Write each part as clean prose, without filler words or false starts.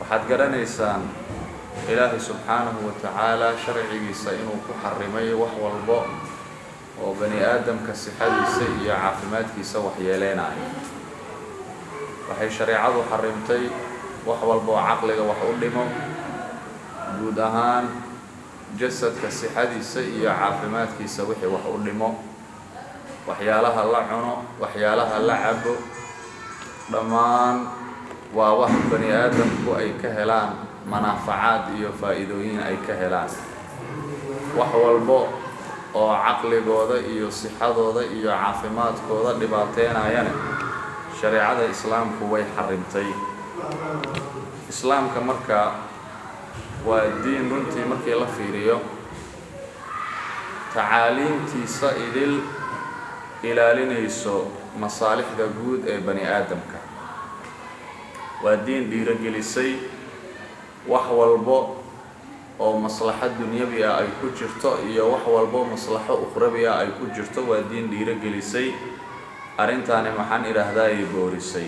waxaad garanaysaan ilaahay subxaanahu wa tacaala sharcigiisa inuu ku xarimay wax walbo oo bani aadamka sixadiisa iyo caafimaadkiisa waxyeeleenayo. waxay shareecadu xarimtay wax walbo oo caqliga wax u dhimo, guud ahaan jasadka sixadiisa iyo caafimaadkiisa wixii wax u dhimo, waxyaalaha la cuno, waxyaalaha la cabo, dhammaan waa wax bani aadamku ay ka helaan manaafacaad iyo faa'iidooyin ay ka helaan. wax walbo oo caqligooda iyo sixadooda iyo caafimaadkooda dhibaateynayana shareecada islaamku way xarimtay. islaamka marka waa diin runtii markii la fiiriyo tacaaliimtiisa idil ilaalinayso masaalixda guud ee bani aadamka. waa diin dhiirigelisay wax walbo oo maslaxad dunyawi ah ay ku jirto iyo wax walbo maslaxo ukhrawi ah ay ku jirto. waa diin dhiirigelisay arrintaani maxaan idhaahdaa ay boorisay.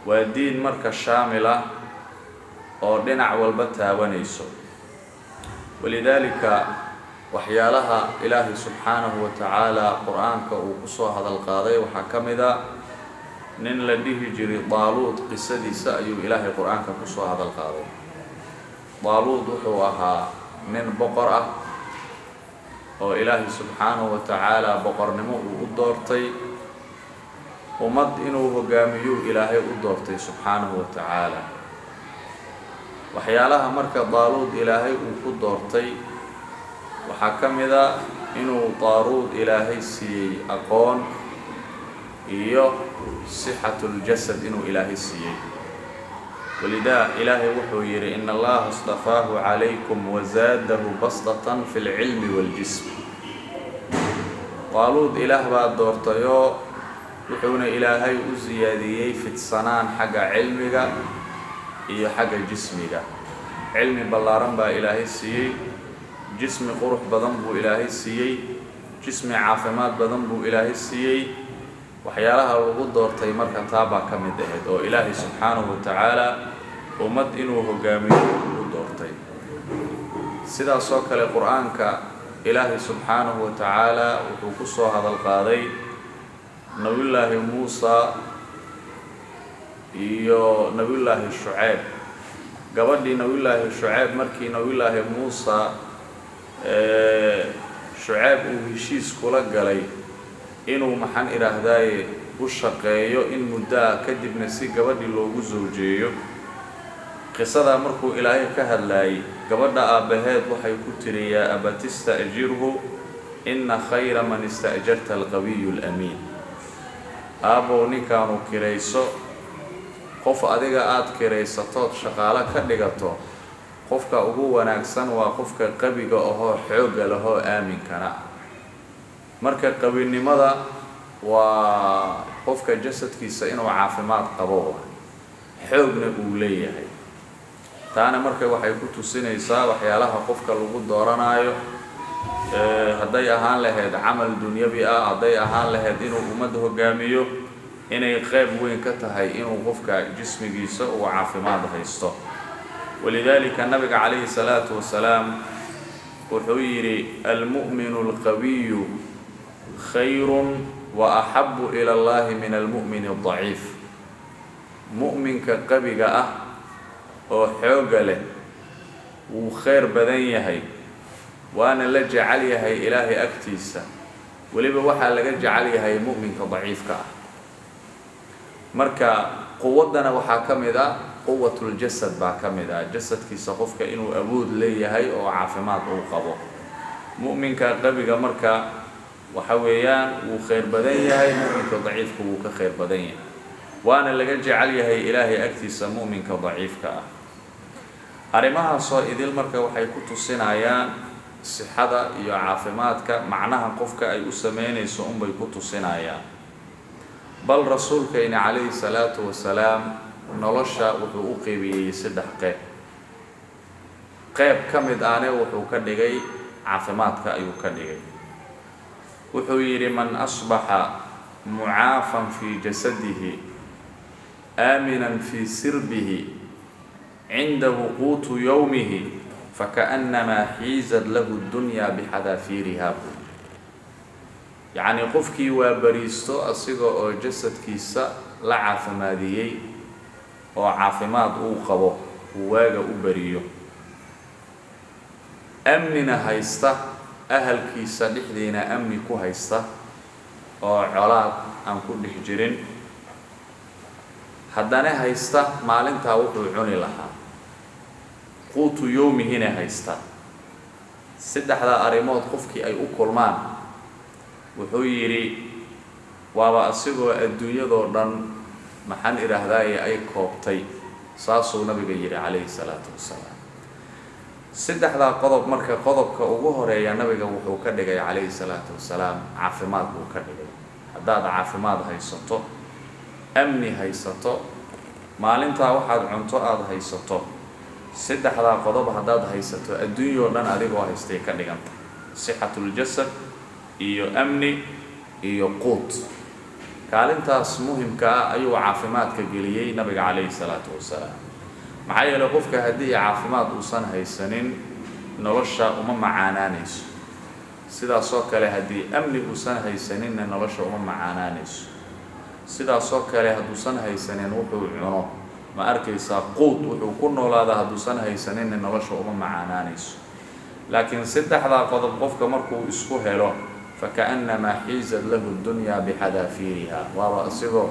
waa diin marka shaamil ah oo dhinac walba taabanayso. walidaalika waxyaalaha ilaahay subxaanahu wa tacaala qur-aanka uu ku soo hadal qaaday waxaa ka mid a nin la dhihi jiray daaluud qisadiisa ayuu ilaahay qur-aanka ku soo hadal qaaday. daaluud wuxuu ahaa nin boqor ah oo ilaahay subxaanahu wa tacaala boqornimo uu u doortay, ummad inuu hogaamiyuu ilaahay u doortay subxaanahu wa tacaala. waxyaalaha marka daaluud ilaahay uu ku doortay waxaa ka mid a inuu daaluud ilaahay siiyey aqoon iyo sixatuljasad inuu ilaahay siiyey. walidaa ilaahay wuxuu yidhi in allaha istafaahu calaykum wazaadahu basdatan fi lcilmi waaljism. daaluud ilaah baa doortayoo wuxuuna ilaahay u siyaadiyey fidsanaan xagga cilmiga iyo xagga jismiga. cilmi ballaaran baa ilaahay siiyey, jismi qurux badan buu ilaahay siiyey, jismi caafimaad badan buu ilaahay siiyey. waxyaalaha lagu doortay marka taabaa ka mid ahayd oo ilaahay subxaanahu wa tacaala ummad inuu hogaamiyo u doortay. sidaasoo kale qur-aanka ilaahay subxaanahu wa tacaala wuxuu ku soo hadal qaaday nabiyullaahi muusa iyo nabiyullaahi shucayb. gabadhii nabiyullaahi shucayb markii nabiyullaahi muusa shucayb uu heshiis kula galay inuu maxaan idhaahdaaye u shaqeeyo in muddaa kadibna si gabadhii loogu soojeeyo. qisadaa markuu ilaahay ka hadlaayay gabadha aabbaheed waxay ku tiri yaa abati ista'jirhu inna khayra man ista'jarta alqawiyu alamiin. aabbow ninkaanu kirayso, qof adiga aada kiraysatood shaqaalo ka dhigato, qofka ugu wanaagsan waa qofka qabiga ahoo xoogga lahoo aaminkana. marka qawinimada waa qofka jasadkiisa inuu caafimaad qabo, xoogna uu leeyahay. taana marka waxay ku tusinaysaa waxyaalaha qofka lagu dooranayo hadday ahaan lahayd camal dunyawi ah, hadday ahaan lahayd inuu ummad hogaamiyo, inay qayb weyn ka tahay inuu qofka jismigiisa uu caafimaad haysto. walidaalika nabiga calayhi salaatu wasalaam wuxuu yidhi almu'minu alqawiyu khayrun wa axabu ila allahi min almu'mini aldaciif. mu'minka qabiga ah oo xoogga leh wuu khayr badan yahay, waana la jecel yahay ilaahay agtiisa. weliba waxaa laga jecel yahay mu'minka daciifka ah. marka quwaddana waxaa ka mid ah quwatuljasad baa ka mid ah, jasadkiisa qofka inuu awood leeyahay oo caafimaad uu qabo. mu'minka qabiga marka waxa weeyaan wuu khayr badan yahay, mu'minka daciifka wuu ka khayr badan yahay, waana laga jecel yahay ilaahay agtiisa mu'minka daciifka ah. arrimahaasoo idil marka waxay ku tusinayaan sixada iyo caafimaadka macnaha qofka ay u sameynayso unbay ku tusinayaan. bal rasuulkayna calayhi salaatu wasalaam nolosha wuxuu u qeybiyey 3 qeyb. qeyb ka mid ahne wuxuu ka dhigay caafimaadka ayuu ka dhigay. wuxuu yidhi man asbaxa mucaafan fii jasadihi aaminan fii sirbihi عنده قوت يومه فكأنما حيزت له الدنيا بحذافيرها يعني قفكي وبريستو أصيغو جسد كيسا لا عافماديي أو عافماد أو قبو واجا أبريو أمننا هايستا أهل كيسا لحدينا أمني كو هايستا أو علاق أن كل حجرين haddana haysta maalintaa wuxuu cuni lahaa quutu yawmihina haysta saddexda arimood qofkii ay u kulmaan wuxuu yiri waaba asigoo adduunyadoo dhan maxaan iraahdaa ay koobtay saasuu nabiga yiri calayhi salaatu wasalaam saddexda qodob marka qodobka ugu horeeya nabiga wuxuu ka dhigay calayhi salaatu wasalaam caafimaad uu ka dhigay haddaad caafimaad haysato amni haysato maalintaa waxaad cunto aad haysato saddexdaa qodob haddaad haysato adduunyoo dhan adigoo haystay ka dhiganta sixatul jasad iyo amni iyo quut kaalintaas muhimka ah ayuu caafimaadka geliyey nabiga calayhi salaatu wasalaam maxaa yeelay qofka haddii caafimaad uusan haysanin nolosha uma macaanaanayso sidaasoo kale haddii amni uusan haysaninna nolosha uma macaanaanayso sidaasoo kale hadduusan haysanin wuxuu cuno ma arkaysaa quud wuxuu ku noolaadaa hadduusan haysaninna nolosha uma macaanaanayso laakiin saddexdaa qodob qofka markuu isku helo فكأنما حيزت له الدنيا بحذافيرها وهو أصيغو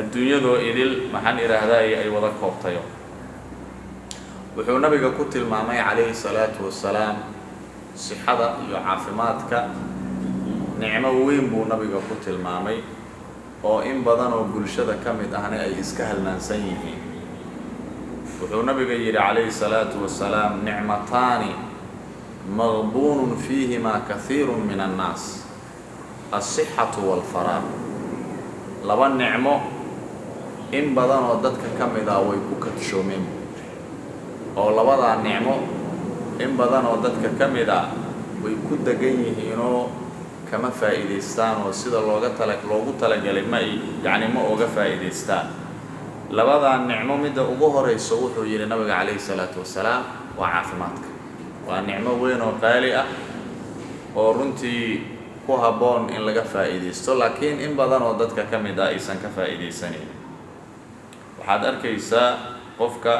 الدنيا إذل محن إرهدائي أي وضع كوبتيو وحو نبي كتل مامي عليه الصلاة والسلام صحة يعافماتك نعمة وين بو نبي كتل مامي oo in badan oo bulshada kamid ahna ay iska halmaansan yihiin wuxuu nabiga yiri calayhi salaatu wasalaam ni'matani maghbunun fiihima kathirun min an-nas as-sihhatu wal faragh laba nicmo in badan oo dadka kamid ah way ku kadshoomeen oo labada nicmo in badan oo dadka kamid ah way ku dagan yihiin oo kama faa'iideystaan oo sida loogu talagalay ma ooga faa'iideystaan labada nicmo mid ugu horeyso wuxuu yiri nabiga calayhi salaatu wasalaam waa caafimaadka waa nicmo weyn oo qaali ah oo runtii ku haboon in laga faa'iideysto laakiin in badan oo dadka kamid ah aysan ka faa'iideysanin waxaad arkaysaa qofka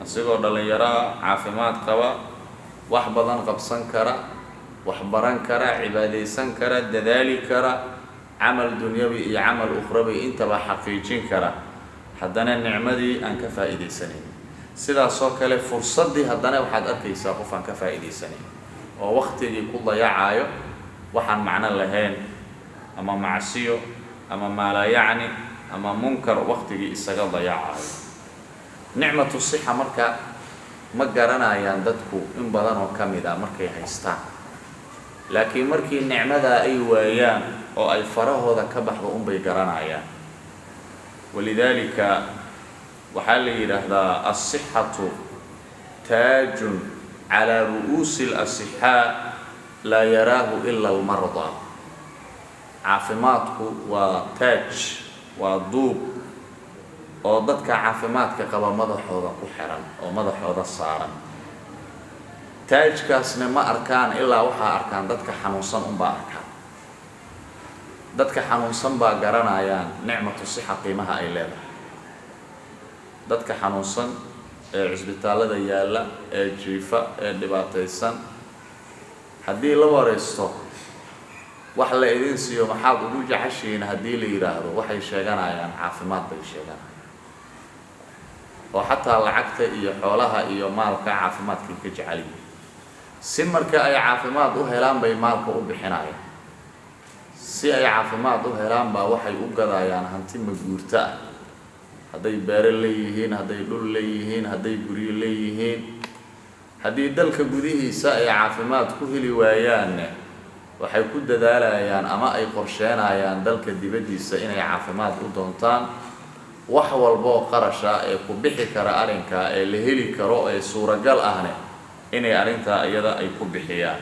asigoo dhalinyaro caafimaad qaba wax badan qabsan kara waxbaran kara cibaadeysan kara dadaali kara amal dunyawi iyo amal ukhrawi intaba xaqiijin kara haddana nicmadii aan ka faa'iideysanin sidaas oo kale fursadii haddana waxaad arkaysaa qof aan ka faa'iideysanin oo waqtigii ku dayacaayo waxaan macno lahayn ama macsiyo ama maala yacni ama munkar waqtigii isaga dayacaayo nicmatu sixa marka ma garanayaan dadku in badan oo kamid ah markay haystaan laakiin markii nicmada ay waayaan oo ay farahooda ka baxdo bay garanayaan walidaalika waxaa la yiraahdaa as-sihhatu taajun ala ru'uusi al-asihhaa la yaraahu illa al-marda caafimaadku waa taaj waa duub oo dadka caafimaadka qaba madaxooda ku xiran oo madaxooda saaran taajkaasna ma arkaan ilaa waxaa arkaan dadka xanuunsan baa arkaan dadka xanuunsan baa garanayaan nicmatu sixa qiimaha ay leedahay dadka xanuunsan ee cisbitaalada yaala ee jiifa ee dhibaataysan haddii la wareysto wax la idin siiyo maxaad ugu jeceshiin haddii la yiraahdo waxay sheeganayaan caafimaad bay sheeganayaan oo xataa lacagta iyo xoolaha iyo maalka caafimaadkii ka jecel yihiin si marka ay caafimaad u helaan bay maalka u bixinayaan si ay caafimaad u helaan baa waxay u gadayaan hanti maguurta ah hadday beero leeyihiin hadday dhul leeyihiin hadday guryo leeyihiin haddii dalka gudihiisa ay caafimaad ku heli waayaanne waxay ku dadaalayaan ama ay qorsheenayaan dalka dibadiisa inay caafimaad u doontaan wax walba oo qarasha ee ku bixi kara arrinka ee la heli karo ee suuragal ahne inay arrinta iyada ay ku bixiyaan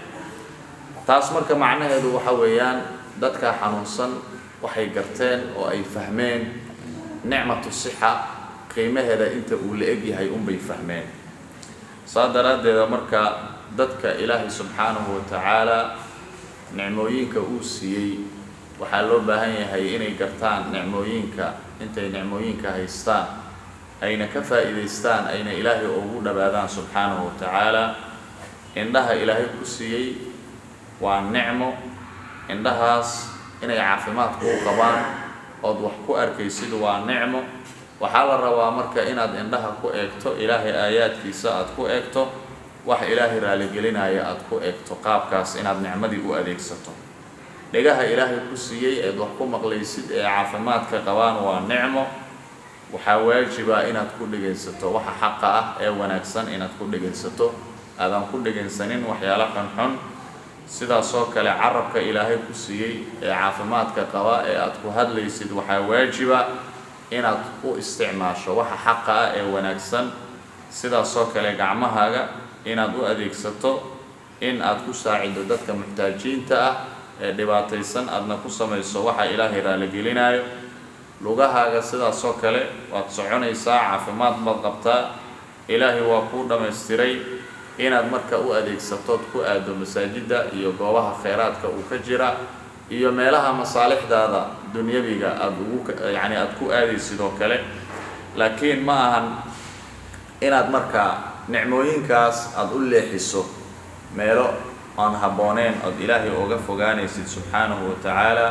taas marka macnaheedu waxa weeyaan dadka xanuunsan waxay garteen oo ay fahmeen nicmatu sixa qiimaheeda inta uu la eg yahay unbay fahmeen. saa daraaddeeda marka dadka ilaahay subxaanahu wa tacaala nicmooyinka uu siiyey waxaa loo baahan yahay inay gartaan nicmooyinka intay nicmooyinka haystaan ayna ka faa'iidaystaan ayna ilaahay ugu dhawaadaan subxaanahu wa tacaala. indhaha ilaahay ku siiyey waa nicmo. indhahaas inay caafimaad kuu qabaan ood wax ku arkaysid waa nicmo. waxaa la rabaa marka inaad indhaha ku eegto ilaahay aayaadkiisa aad ku eegto wax ilaahay raaligelinaya aad ku eegto qaabkaas inaad nicmadii u adeegsato. dhegaha ilaahay ku siiyey eed wax ku maqlaysid ee caafimaadka qabaan waa nicmo. waxaa waajiba inaad ku dhegaysato waxa xaqa ah ee wanaagsan inaad ku dhegaysato aadan ku dhegaysanin waxyaalo xunxun. sidaasoo kale carabka ilaahay ku siiyey ee caafimaadka qaba ee aad ku hadlaysid waxaa waajiba inaad u isticmaasho waxa xaqa ah ee wanaagsan. sidaasoo kale gacmahaaga inaad u adeegsato in aad ku saacido dadka muxtaajiinta ah ee dhibaataysan aadna ku samayso waxa ilaahay raaligelinayo. lugahaaga sidaasoo kale waad soconaysaa caafimaad baad qabtaa ilaahay waa kuu dhammaystiray inaad marka u adeegsatood ku aado masaajidda iyo goobaha khayraadka uu ka jira iyo meelaha masaalixdaada dunyabiga aad ku aaday sidoo kale. laakiin ma ahan inaad marka nicmooyinkaas aad u leexiso meelo aan habbooneen ood ilaahay uga fogaanaysid subxaanahu wa tacaala.